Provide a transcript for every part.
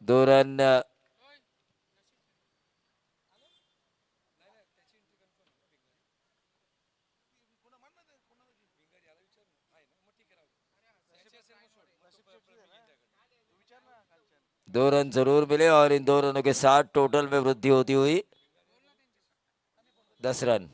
2 run. दो run जरूर मिले और इन 2 रनों के साथ टोटल में वृद्धि होती हुई 10 रन।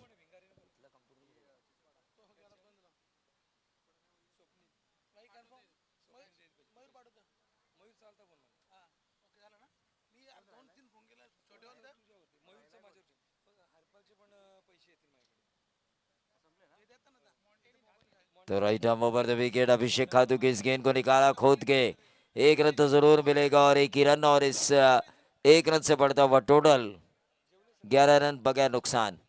तो right arm over the wicket, Abhishek Khatu की इस गेंद को निकाला खोद के। 1 रन तो जरूर मिलेगा और 1 ही रन, और इस 1 रन से बढ़ता हुआ टोटल 11 रन बगैर नुकसान।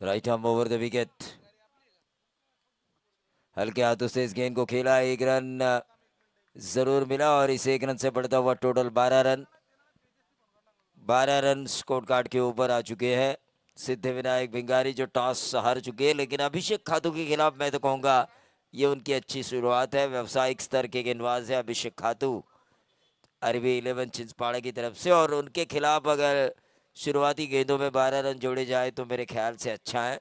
Right arm over the wicket, हल्के हाथों से इस गेंद को खेला। 1 रन जरूर मिला और इस 1 रन से बढ़ता हुआ total 12 run. 12 run score card के ऊपर आ चुके हैं सिद्धिविनायक भिंगारी, जो टॉस हार चुके हैं। लेकिन अभिषेक खातू के खिलाफ मैं तो कहूंगा ये उनकी अच्छी शुरुआत है। व्यावसायिक स्तर के गेंदबाज है अभिषेक खातू, अरबी 11 चिंचपाड़ा की तरफ से, और उनके खिलाफ अगर शुरुआती गेंदों में 12 रन जोड़े जाए तो मेरे ख्याल से अच्छा है।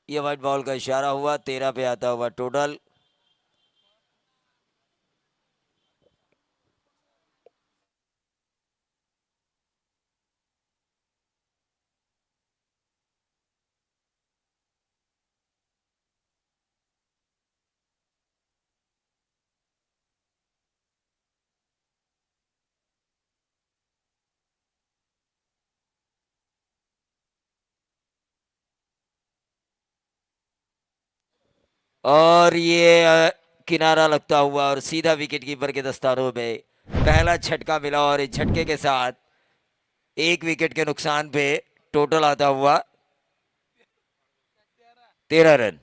ये व्हाइट बॉल का इशारा हुआ, 13 पे आता हुआ टोटल। और ये किनारा लगता हुआ और सीधा विकेट कीपर के दस्तानों में पहला झटका मिला, और इस झटके के साथ 1 विकेट के नुकसान पे टोटल आता हुआ 13 रन।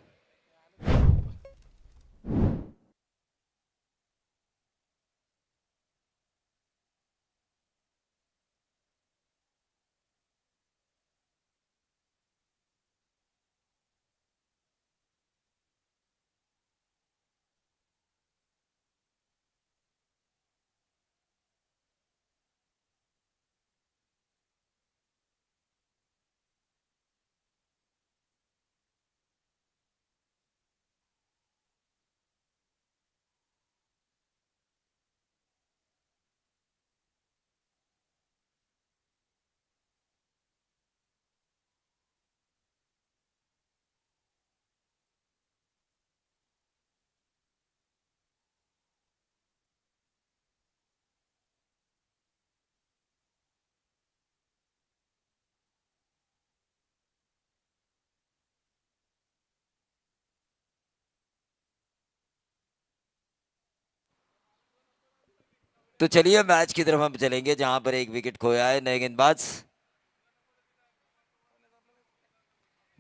तो चलिए मैच की तरफ हम चलेंगे जहां पर 1 विकेट खोया है। नए गेंदबाज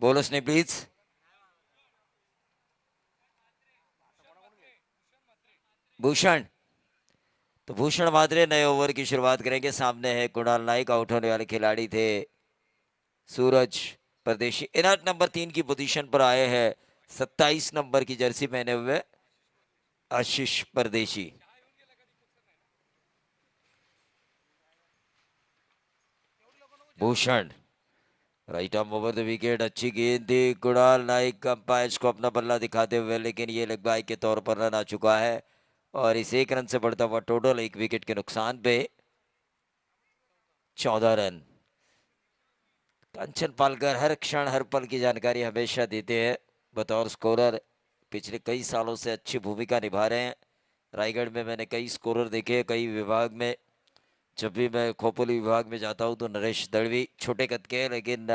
बोलर्स ने प्लीज। भूषण, तो भूषण मात्रे नए ओवर की शुरुआत करेंगे। सामने है कुणाल नाइक, आउट होने वाले खिलाड़ी थे सूरज परदेशी। इनर्ट नंबर 3 की पोजीशन पर आए हैं 27 नंबर की जर्सी पहने हुए आशीष परदेशी। Bhushan, right arm over the wicket, अच्छी गेंद थी। कुणाल नाइक अंपायर को अपना बल्ला दिखाते हुए, लेकिन ये लेग बाय के तौर पर रन आ चुका है और इस 1 रन से बढ़ता हुआ टोटल 1 विकेट के नुकसान पे 14 रन। कंचन पालकर हर क्षण हर पल की जानकारी हमेशा देते हैं बतौर स्कोरर। पिछले कई सालों से अच्छी भूमिका निभा रहे हैं। रायगढ़ में मैंने कई स्कोरर देखे, कई विभाग में। जब भी मैं खोपोली विभाग में जाता हूँ तो नरेश दड़वी छोटे कद के हैं, लेकिन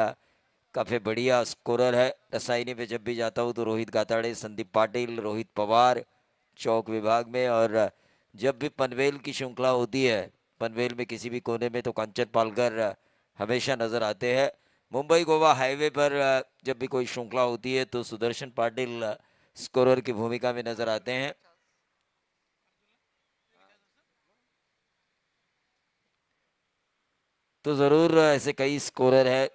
काफ़ी बढ़िया स्कोरर है। रसायनी में जब भी जाता हूँ तो रोहित गाताड़े, संदीप पाटिल, रोहित पवार चौक विभाग में। और जब भी पनवेल की श्रृंखला होती है, पनवेल में किसी भी कोने में तो कंचन पालकर हमेशा नजर आते हैं। मुंबई गोवा हाईवे पर जब भी कोई श्रृंखला होती है तो सुदर्शन पाटिल स्कोरर की भूमिका में नजर आते हैं। तो जरूर ऐसे कई स्कोरर है।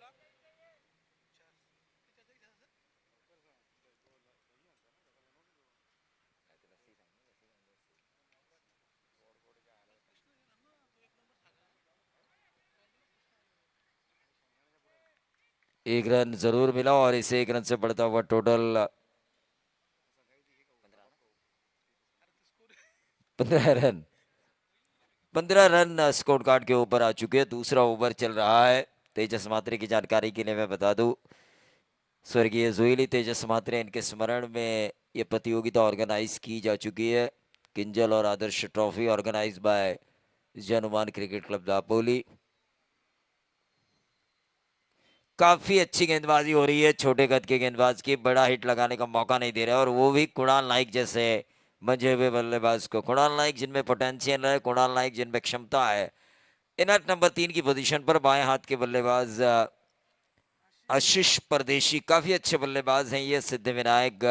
एक रन जरूर मिला और इसे एक रन से बढ़ता हुआ total 15 run. 15 run score card के ऊपर आ चुके हैं। दूसरा ओवर चल रहा है। तेजस मात्रे की जानकारी के लिए मैं बता दूं, स्वर्गीय जोइली तेजस मात्रे इनके स्मरण में ये प्रतियोगिता ऑर्गेनाइज की जा चुकी है। किंजल और Adarsh trophy organise by Januman cricket club Dapoli. काफी अच्छी गेंदबाजी हो रही है छोटे कद के गेंदबाज की, बड़ा हिट लगाने का मौका नहीं दे रहा है, और वो भी कुणाल नाइक जैसे मंझे हुए बल्लेबाज को। कुणाल नाइक जिनमें पोटेंशियल है, कुणाल नाइक जिनमें क्षमता है। इनट नंबर 3 की पोजीशन पर बाएं हाथ के बल्लेबाज आशीष परदेशी काफी अच्छे बल्लेबाज हैं ये सिद्धि विनायक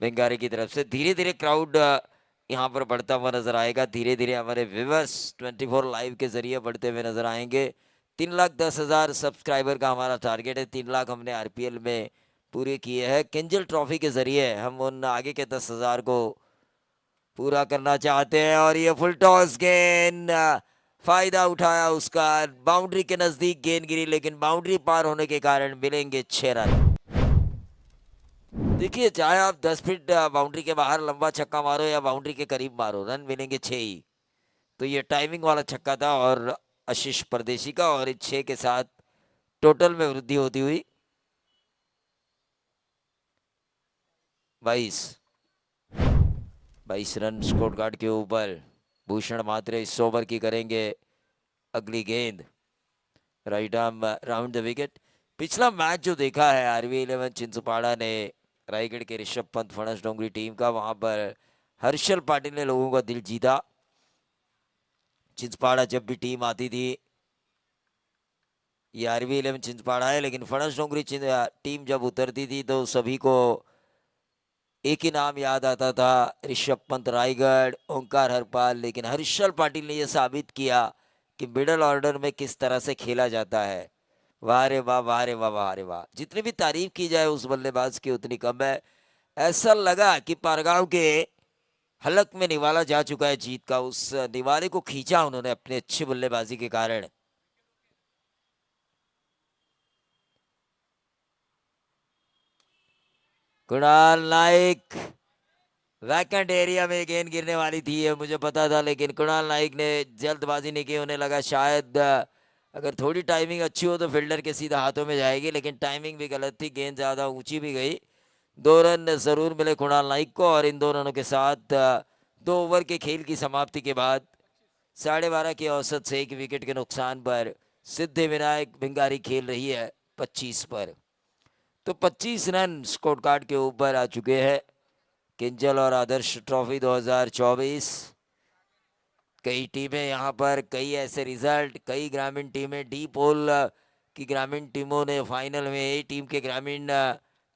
बेंगारी की तरफ से। धीरे धीरे क्राउड यहाँ पर बढ़ता हुआ नजर आएगा। धीरे धीरे हमारे व्यूवर्स 24 लाइव के जरिए बढ़ते हुए नजर आएंगे। 3,10,000 सब्सक्राइबर का हमारा टारगेट है। 3 लाख हमने आरपीएल में पूरे किए हैं। किंजल ट्रॉफी के जरिए हम उन आगे के 10,000 को पूरा करना चाहते हैं। और ये फुल टॉस गेंद, फायदा उठाया उसका, बाउंड्री के नजदीक गेंद गिरी, लेकिन बाउंड्री पार होने के कारण मिलेंगे 6 रन। देखिए, चाहे आप 10 फीट बाउंड्री के बाहर लंबा छक्का मारो या बाउंड्री के करीब मारो, रन मिलेंगे 6 ही। तो ये टाइमिंग वाला छक्का था और आशीष परदेशी का, और इस 6 के साथ टोटल में वृद्धि होती हुई 22 रन स्कोर कार्ड के ऊपर। भूषण मात्रे इस ओवर की करेंगे अगली गेंद, right arm round the wicket. पिछला मैच जो देखा है आरवी 11 चिंचपाड़ा ने रायगढ़ के ऋषभ पंत फणस डोंगरी टीम का, वहां पर हर्षल पाटिल ने लोगों का दिल जीता। चिंचपाड़ा जब भी टीम आती थी, ये आरवी 11 चिंचपाड़ा है, लेकिन फणस डोंगरी टीम जब उतरती थी तो सभी को एक ही नाम याद आता था, ऋषभ पंत रायगढ़, ओंकार हरपाल। लेकिन हर्षल पाटिल ने यह साबित किया कि मिडल ऑर्डर में किस तरह से खेला जाता है। वाह रे वाह, वाह रे वाह, वाह रे वाह। जितनी भी तारीफ की जाए उस बल्लेबाज की उतनी कम है। ऐसा लगा कि पारगांव के हलक में निवाला जा चुका है जीत का। उस निवाले को खींचा उन्होंने अपनी अच्छी बल्लेबाजी के कारण। कुणाल नाइक, वैकेंट एरिया में गेंद गिरने वाली थी, ये मुझे पता था, लेकिन कुणाल नाइक ने जल्दबाजी नहीं की। उन्हें लगा शायद अगर थोड़ी टाइमिंग अच्छी हो तो फील्डर के सीधा हाथों में जाएगी, लेकिन टाइमिंग भी गलत थी, गेंद ज़्यादा ऊंची भी गई। 2 रन जरूर मिले कुणाल नाइक को, और इन 2 रनों के साथ 2 ओवर के खेल की समाप्ति के बाद 12.5 की औसत से 1 विकेट के नुकसान पर सिद्धि विनायक भिंगारी खेल रही है 25 पर। तो 25 रन स्कोर कार्ड के ऊपर आ चुके हैं। किंजल और आदर्श ट्रॉफी 2024। कई टीमें यहाँ पर, कई ऐसे रिजल्ट, कई ग्रामीण टीमें, डी पोल की ग्रामीण टीमों ने फाइनल में ए टीम के ग्रामीण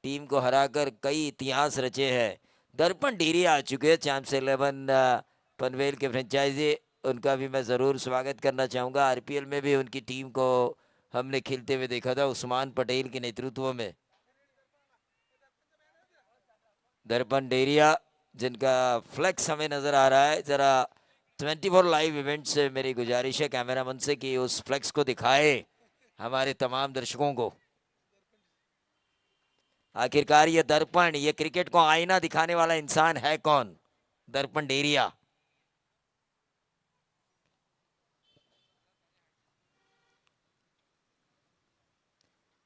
टीम को हराकर कई इतिहास रचे हैं। दर्पण डेरी आ चुके हैं, चैंप्स 11 पनवेल के फ्रेंचाइजी। उनका भी मैं ज़रूर स्वागत करना चाहूँगा। आरपीएल में भी उनकी टीम को हमने खेलते हुए देखा था उस्मान पटेल के नेतृत्व में। दर्पण डेरिया, जिनका फ्लेक्स हमें नज़र आ रहा है, ज़रा 24 लाइव इवेंट से मेरी गुजारिश है कैमरामैन से कि उस फ्लेक्स को दिखाए हमारे तमाम दर्शकों को। आखिरकार ये दर्पण, ये क्रिकेट को आईना दिखाने वाला इंसान है कौन? दर्पण डेरिया।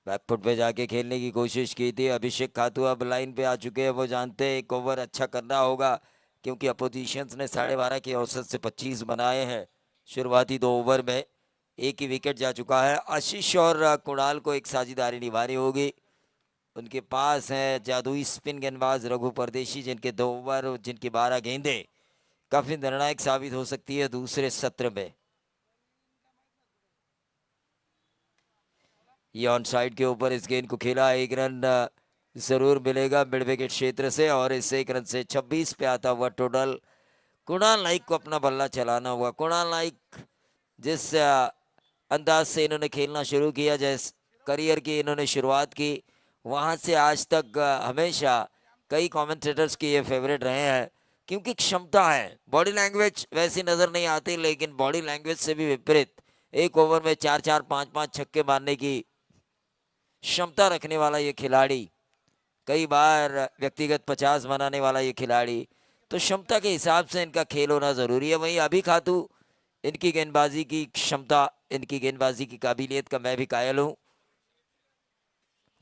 बैकफुट पे जाके खेलने की कोशिश की थी। अभिषेक खातू अब लाइन पे आ चुके हैं। वो जानते हैं एक ओवर अच्छा करना होगा, क्योंकि अपोजिशंस ने 12.5 की औसत से 25 बनाए हैं शुरुआती 2 ओवर में। एक ही विकेट जा चुका है। आशीष और कुणाल को एक साझेदारी निभानी होगी। उनके पास है जादुई स्पिन गेंदबाज रघु परदेशी, जिनके 2 ओवर, जिनकी 12 गेंदें काफ़ी निर्णायक साबित हो सकती है दूसरे सत्र में। ये ऑन साइड के ऊपर इस गेंद को खेला, एक रन जरूर मिलेगा मिड विकेट क्षेत्र से, और इस एक रन से 26 पे आता हुआ टोटल। कुणाल नाइक को अपना बल्ला चलाना हुआ। कुणाल नाइक जिस अंदाज से इन्होंने खेलना शुरू किया, जैस करियर की इन्होंने शुरुआत की, वहां से आज तक हमेशा कई कमेंटेटर्स के ये फेवरेट रहे हैं, क्योंकि क्षमता है। बॉडी लैंग्वेज वैसी नजर नहीं आती, लेकिन बॉडी लैंग्वेज से भी विपरीत एक ओवर में 4-4 5-5 छक्के मारने की क्षमता रखने वाला ये खिलाड़ी, कई बार व्यक्तिगत 50 बनाने वाला ये खिलाड़ी, तो क्षमता के हिसाब से इनका खेल होना जरूरी है। वहीं अभी खातू, इनकी गेंदबाजी की क्षमता, इनकी गेंदबाजी की काबिलियत का मैं भी कायल हूं।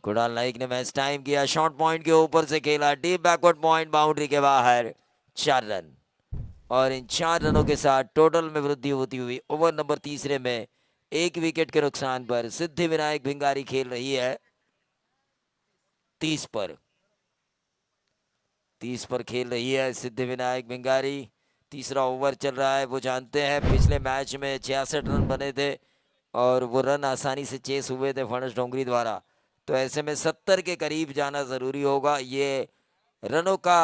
कुणाल नाइक ने मैच टाइम किया, शॉर्ट पॉइंट के ऊपर से खेला, डीप बैकवर्ड पॉइंट, बाउंड्री के बाहर, 4 रन। और इन 4 रनों के साथ टोटल में वृद्धि होती हुई ओवर नंबर तीसरे में 1 विकेट के नुकसान पर सिद्धि विनायक भिंगारी खेल रही है 30 पर। 30 पर खेल रही है सिद्धि विनायक भिंगारी। तीसरा ओवर चल रहा है। वो जानते हैं पिछले मैच में 66 रन बने थे और वो रन आसानी से चेस हुए थे फणस डोंगरी द्वारा, तो ऐसे में 70 के करीब जाना जरूरी होगा। ये रनों का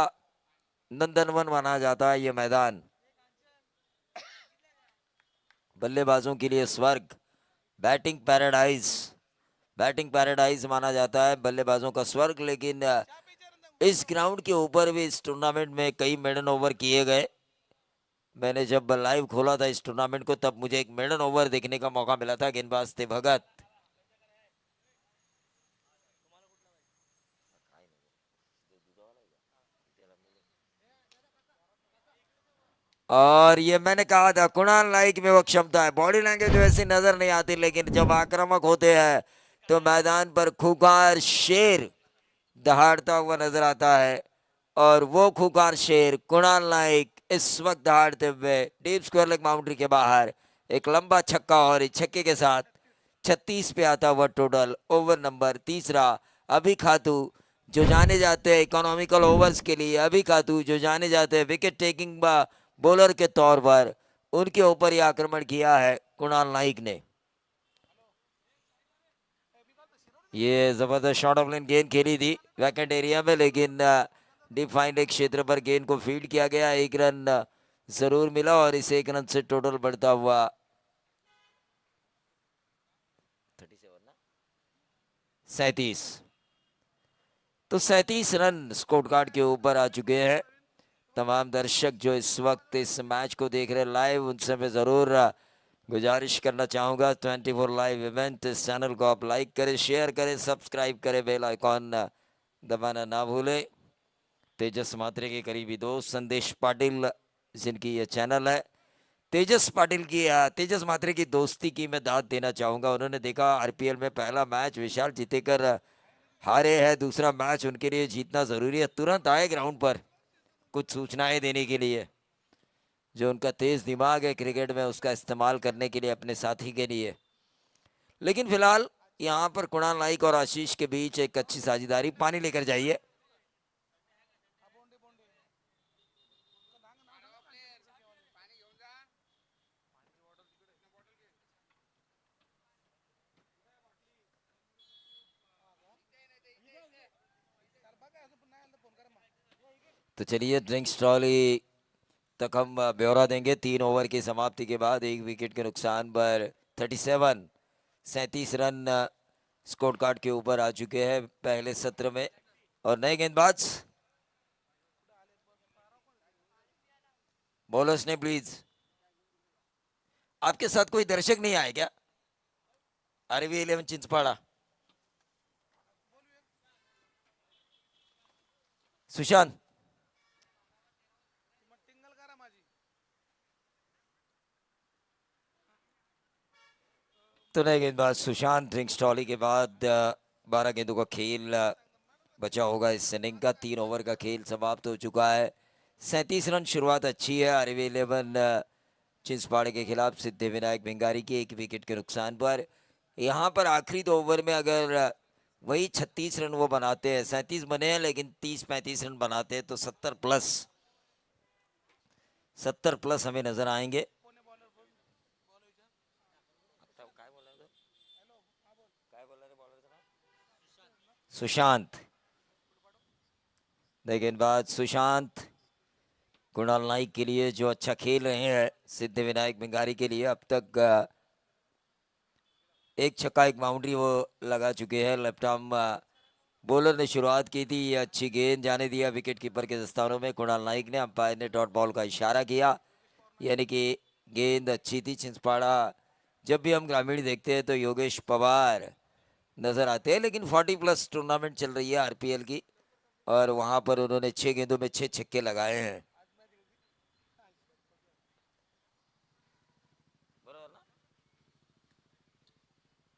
नंदनवन माना जाता है ये मैदान, बल्लेबाजों के लिए स्वर्ग, बैटिंग पैराडाइज, बैटिंग पैराडाइज माना जाता है, बल्लेबाजों का स्वर्ग। लेकिन इस ग्राउंड के ऊपर भी इस टूर्नामेंट में कई मेडन ओवर किए गए। मैंने जब लाइव खोला था इस टूर्नामेंट को, तब मुझे एक मेडन ओवर देखने का मौका मिला था। गेंदबाज थे भगत। और ये मैंने कहा था कुणाल नाइक में वो क्षमता है। बॉडी लैंग्वेज वैसी नजर नहीं आती, लेकिन जब आक्रामक होते हैं तो मैदान पर खूंखार शेर दहाड़ता हुआ नजर आता है। और वो खूंखार शेर कुणाल नाइक इस वक्त दहाड़ते हुए डीप स्क्वायर लेग बाउंड्री के बाहर एक लंबा छक्का, और इस छक्के के साथ 36 पे आता हुआ टोटल ओवर नंबर तीसरा। अभी खातू जो जाने जाते हैं इकोनॉमिकल ओवर्स के लिए, अभी खातू जो जाने जाते हैं विकेट टेकिंग बॉलर के तौर पर, उनके ऊपर ही आक्रमण किया है कुणाल नाइक ने। ये जबरदस्त शॉट ऑफ लाइन गेंद खेली थी वैकेंट एरिया में, लेकिन डिफाइंड क्षेत्र पर गेंद को फील्ड किया गया, 1 रन जरूर मिला, और इस 1 रन से टोटल बढ़ता हुआ 37। तो 37 रन स्कोर कार्ड के ऊपर आ चुके हैं। तमाम दर्शक जो इस वक्त इस मैच को देख रहे लाइव, उनसे मैं ज़रूर गुजारिश करना चाहूँगा 24 लाइव इवेंट, इस चैनल को आप लाइक करें, शेयर करें, सब्सक्राइब करें, बेल आइकॉन दबाना ना भूलें। तेजस मात्रे के करीबी दोस्त संदेश पाटिल जिनकी ये चैनल है, तेजस पाटिल की तेजस मात्रे की दोस्ती की मैं दाद देना चाहूँगा। उन्होंने देखा आरपीएल में पहला मैच विशाल जीतेकर हारे है, दूसरा मैच उनके लिए जीतना ज़रूरी है, तुरंत आए ग्राउंड पर कुछ सूचनाएं देने के लिए। जो उनका तेज दिमाग है क्रिकेट में, उसका इस्तेमाल करने के लिए अपने साथी के लिए। लेकिन फिलहाल यहाँ पर कुणाल नाइक और आशीष के बीच एक अच्छी साझेदारी। पानी लेकर जाइए। तो चलिए ड्रिंक्स ट्रॉली तक हम ब्यौरा देंगे। 3 ओवर की समाप्ति के बाद 1 विकेट के नुकसान पर 37 रन स्कोर कार्ड के ऊपर आ चुके हैं पहले सत्र में। और नए गेंदबाज बॉलर्स ने प्लीज, आपके साथ कोई दर्शक नहीं आए क्या? आरवी 11 चिंचपाड़ा, सुशांत। तो नए गेंदबाज सुशांत ड्रिंक्स ट्रॉली के बाद 12 गेंदों का खेल बचा होगा इस इनिंग का। 3 ओवर का खेल समाप्त हो चुका है। 37 रन शुरुआत अच्छी है आरवी 11 चिंचपाड़े के खिलाफ सिद्धि विनायक भिंगारी की 1 विकेट के नुकसान पर। यहाँ पर आखिरी 2 ओवर में अगर वही 36 रन वो बनाते हैं, 37 बने हैं लेकिन 30-35 रन बनाते हैं, तो 70 प्लस हमें नजर आएंगे। सुशांत, गेंदबाज सुशांत कुणाल नाइक के लिए जो अच्छा खेल रहे हैं सिद्धि विनायक भिंगारी के लिए। अब तक एक छक्का एक बाउंड्री वो लगा चुके हैं। लेफ्ट आर्म बॉलर ने शुरुआत की थी, अच्छी गेंद जाने दिया विकेट कीपर के दस्तानों में कुणाल नाइक ने। अंपायर ने डॉट बॉल का इशारा किया, यानी कि गेंद अच्छी थी। छिंसपाड़ा जब भी हम ग्रामीण देखते हैं तो योगेश पवार नजर आते हैं, लेकिन 40+ टूर्नामेंट चल रही है आरपीएल की और वहां पर उन्होंने 6 गेंदों में 6 छक्के लगाए हैं।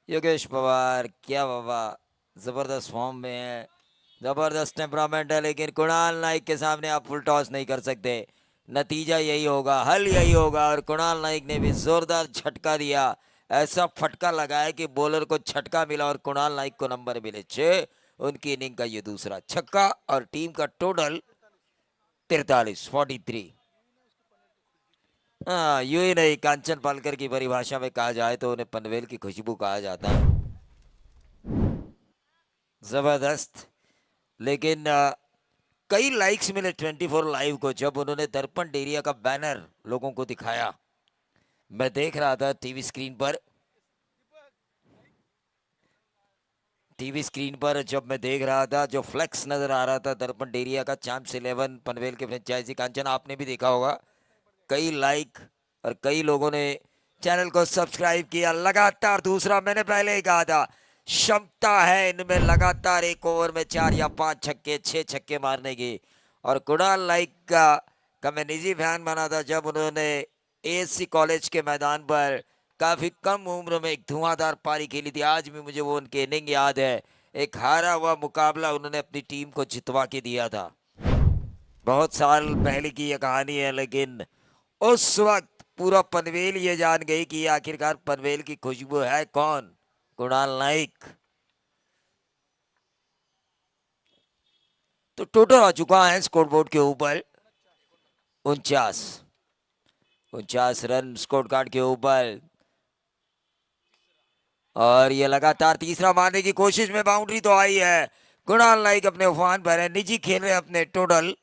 योगेश पवार क्या बाबा, जबरदस्त फॉर्म में है, जबरदस्त टेम्परामेंट है, लेकिन कुणाल नाइक के सामने आप फुल टॉस नहीं कर सकते। नतीजा यही होगा, हल यही होगा। और कुणाल नाइक ने भी जोरदार झटका दिया, ऐसा फटका लगाया कि बॉलर को झटका मिला और कुणाल नाइक को नंबर मिले 6। उनकी इनिंग का ये दूसरा छक्का और टीम का टोटल 43। हाँ, यूं ही नहीं, कांचन पालकर की परिभाषा में कहा जाए तो उन्हें पनवेल की खुशबू कहा जाता है। जबरदस्त, लेकिन कई लाइक्स मिले 24 लाइव को जब उन्होंने दर्पण डेरिया का बैनर लोगों को दिखाया। मैं देख रहा था टीवी स्क्रीन पर, जब मैं देख रहा था जो फ्लेक्स नजर आ रहा था दर्पण डेरिया का, चैंप्स 11 पनवेल के फ्रेंचाइजी। कांचन आपने भी देखा होगा, कई लाइक और कई लोगों ने चैनल को सब्सक्राइब किया लगातार। दूसरा मैंने पहले ही कहा था, क्षमता है इनमें लगातार एक ओवर में 4 या 5 छक्के 6 छक्के मारने की। और कुणाल नाइक का मैं निजी फैन बना था जब उन्होंने एएससी कॉलेज के मैदान पर काफी कम उम्र में एक धुआंधार पारी खेली थी। आज भी मुझे वो उनके इनिंग याद है, एक हारा हुआ मुकाबला उन्होंने अपनी टीम को जितवा के दिया था। बहुत साल पहले की यह कहानी है, लेकिन उस वक्त पूरा पनवेल ये जान गई कि आखिरकार पनवेल की खुशबू है कौन, कुणाल नाइक। तो टोटल आ चुका है स्कोरबोर्ड के ऊपर 49 रन स्कोर कार्ड के ऊपर। और ये लगातार तीसरा मारने की कोशिश में बाउंड्री तो आई है। कुणाल नाइक अपने उफान पर है, निजी खेल रहे अपने। टोटल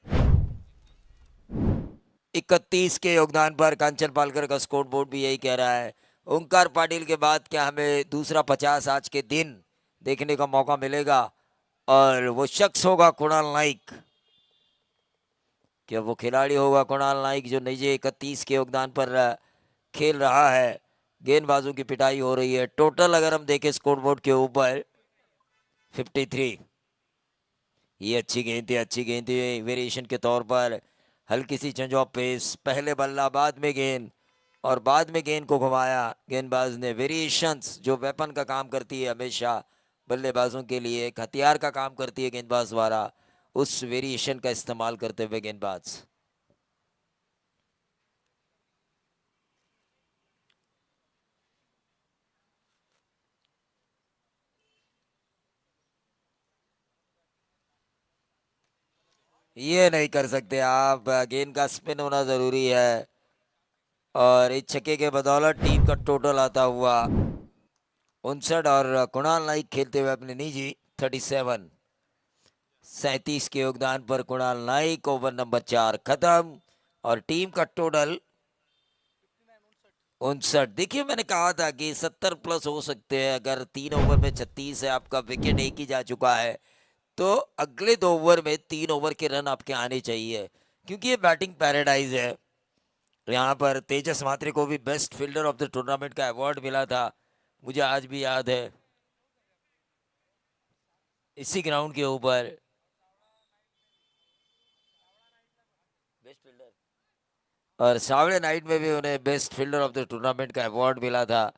31 के योगदान पर कांचन पालकर का स्कोर बोर्ड भी यही कह रहा है। ओंकार पाटिल के बाद क्या हमें दूसरा 50 आज के दिन देखने का मौका मिलेगा, और वो शख्स होगा कुणाल नाइक। क्या वो खिलाड़ी होगा कुणाल नाइक जो निजी 31 के योगदान पर खेल रहा है। गेंदबाजों की पिटाई हो रही है। टोटल अगर हम देखें स्कोर बोर्ड के ऊपर 53। ये अच्छी गेंद थी वेरिएशन के तौर पर। हल्की सी चेंज ऑफ पेस, पहले बल्ला बाद में गेंद, और बाद में गेंद को घुमाया गेंदबाज ने। वेरिएशंस जो वेपन का काम करती है हमेशा बल्लेबाजों के लिए, एक हथियार का काम करती है गेंदबाज द्वारा, उस वेरिएशन का इस्तेमाल करते हुए गेंदबाज। ये नहीं कर सकते आप, गेंद का स्पिन होना जरूरी है। और इस छक्के के बदौलत टीम का टोटल आता हुआ 59, और कुणाल नाइक खेलते हुए अपने निजी 37 के योगदान पर कुणाल नाइक ओवर नंबर 4 खत्म। और टीम का टोटल 59। देखिए मैंने कहा था कि 70+ हो सकते हैं। अगर 3 ओवर में 36 है, आपका विकेट एक ही जा चुका है, तो अगले 2 ओवर में 3 ओवर के रन आपके आने चाहिए, क्योंकि ये बैटिंग पैराडाइज है। यहाँ पर तेजस मात्रे को भी best fielder of the tournament का अवार्ड मिला था, मुझे आज भी याद है, इसी ग्राउंड के ऊपर। बेस्ट फील्डर, और सावड़े नाइट में भी उन्हें best fielder of the tournament का अवार्ड मिला था।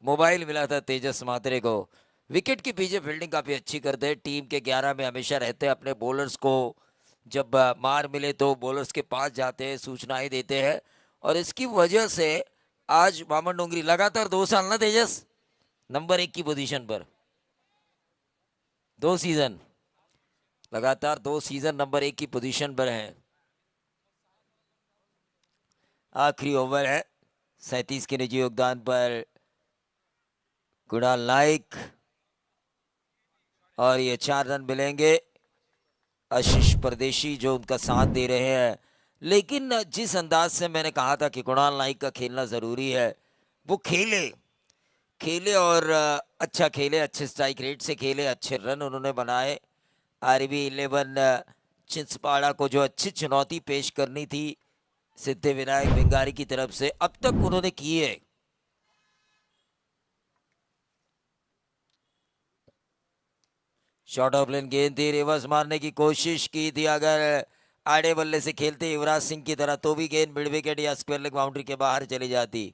मोबाइल मिला था तेजस मात्रे को। विकेट के पीछे फील्डिंग काफी अच्छी करते हैं, टीम के 11 में हमेशा रहते हैं। अपने बॉलर्स को जब मार मिले तो बॉलर्स के पास जाते हैं, सूचनाएं देते हैं, और इसकी वजह से आज वामन डोंगरी लगातार 2 साल ना तेजस नंबर 1 की पोजीशन पर, 2 सीजन लगातार, 2 सीजन नंबर 1 की पोजीशन पर हैं। आखिरी ओवर है 37 के निजी योगदान पर कुणाल नाइक और ये 4 रन मिलेंगे आशीष परदेशी जो उनका साथ दे रहे हैं। लेकिन जिस अंदाज से मैंने कहा था कि कुणाल नाइक का खेलना ज़रूरी है, वो खेले खेले और अच्छा खेले, अच्छे स्ट्राइक रेट से खेले, अच्छे रन उन्होंने बनाए। आरबी 11 चिंचपाड़ा को जो अच्छी चुनौती पेश करनी थी सिद्धिविनायक भिंगारी की तरफ से, अब तक उन्होंने की है। शॉर्ट ऑफ लेन गेंद थी, रिवर्स मारने की कोशिश की थी, अगर आड़े बल्ले से खेलते युवराज सिंह की तरह तो भी गेंद मिड विकेट या स्क्वायर लेग बाउंड्री के बाहर चली जाती।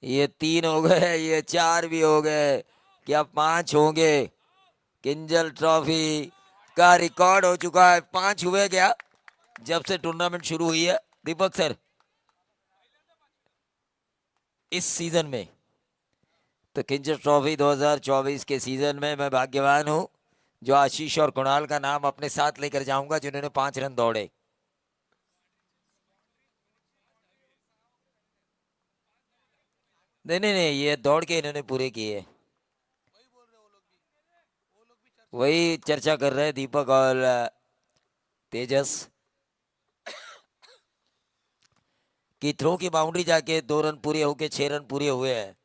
ये 3 हो गए, ये 4 भी हो गए, क्या 5 होंगे? किंजल ट्रॉफी का रिकॉर्ड हो चुका है, 5 हुए क्या जब से टूर्नामेंट शुरू हुई है दीपक सर इस सीजन में? तो किंजल ट्रॉफी 2024 के सीजन में मैं भाग्यवान हूं जो आशीष और कुणाल का नाम अपने साथ लेकर जाऊंगा जिन्होंने 5 रन दौड़े। नहीं नहीं नहीं, ये दौड़ के इन्होंने पूरे किए, वही चर्चा कर रहे हैं दीपक और तेजस कि थ्रो की बाउंड्री जाके 2 रन पूरे होके 6 रन पूरे हुए हैं,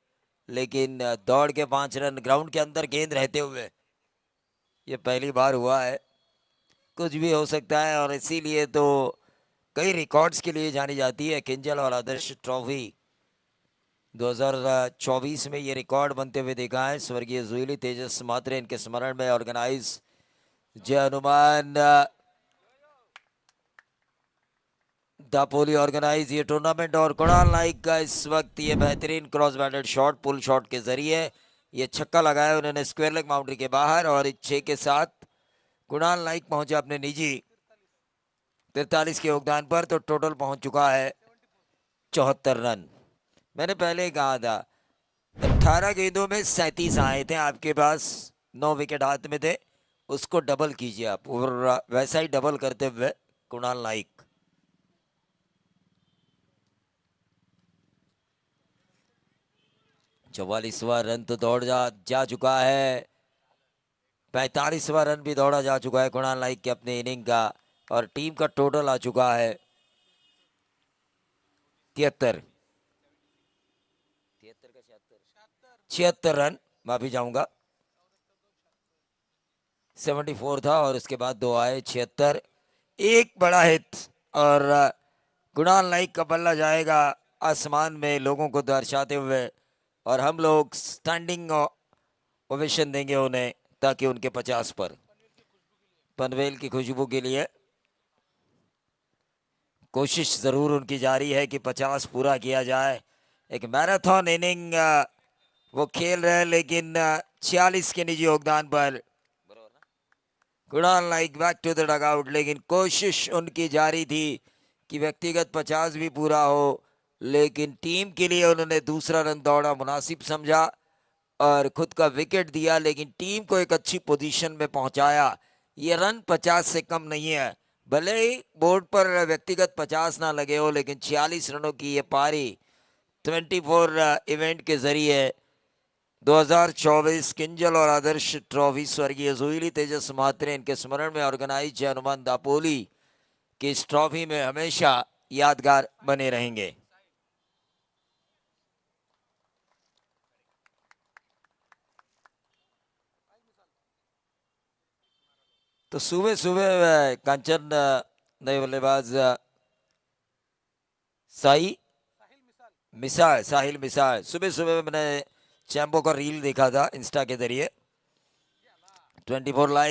लेकिन दौड़ के 5 रन ग्राउंड के अंदर गेंद रहते हुए ये पहली बार हुआ है। कुछ भी हो सकता है और इसीलिए तो कई रिकॉर्ड्स के लिए जानी जाती है किंजल और आदर्श ट्रॉफी। 2024 में ये रिकॉर्ड बनते हुए देखा है। स्वर्गीय जुईली तेजस मात्रे इनके स्मरण में ऑर्गेनाइज जय हनुमान दापोली ऑर्गेनाइज ये टूर्नामेंट। और कुणाल नाइक का इस वक्त ये बेहतरीन cross batted shot pull shot के जरिए ये छक्का लगाया उन्होंने स्क्वायर लेग बाउंड्री के बाहर, और इस 6 के साथ कुणाल नाइक पहुंचे अपने निजी 43 के योगदान पर, तो टोटल पहुंच चुका है 74 रन। मैंने पहले ही कहा था 18 गेंदों में 37 आए थे आपके पास, 9 विकेट हाथ में थे, उसको डबल कीजिए आप, और वैसा ही डबल करते हुए कुणाल नाइक। चौवालीसवां रन तो दौड़ जा चुका है, 45वां रन भी दौड़ा जा चुका है कुणाल नाइक के अपने इनिंग का, और टीम का टोटल आ चुका है 73 76 रन, माफी चाहूंगा 74 था और उसके बाद 2 आए 76। एक बड़ा हिट और कुणाल नाइक का बल्ला जाएगा आसमान में लोगों को दर्शाते हुए, और हम लोग स्टैंडिंग ओवेशन देंगे उन्हें ताकि उनके 50 पर पनवेल की खुशबू के लिए कोशिश ज़रूर उनकी जारी है कि 50 पूरा किया जाए। एक मैराथन इनिंग वो खेल रहे हैं, लेकिन 46 के निजी योगदान पर Kunal Naik back to the dugout, लेकिन कोशिश उनकी जारी थी कि व्यक्तिगत 50 भी पूरा हो, लेकिन टीम के लिए उन्होंने दूसरा रन दौड़ा मुनासिब समझा और खुद का विकेट दिया, लेकिन टीम को एक अच्छी पोजीशन में पहुंचाया। ये रन 50 से कम नहीं है, भले ही बोर्ड पर व्यक्तिगत 50 ना लगे हो, लेकिन 46 रनों की ये पारी 24 इवेंट के जरिए 2024 किंजल और आदर्श ट्रॉफी स्वर्गीय जुईली तेजस मात्रे इनके स्मरण में ऑर्गेनाइज जय हनुमान दापोली की इस ट्रॉफी में हमेशा यादगार बने रहेंगे। तो सुबह सुबह कंचन नए बल्लेबाज साहिल मिसाल सुबह सुबह मैंने चैम्बो का रील देखा था इंस्टा के जरिए 24 लाइव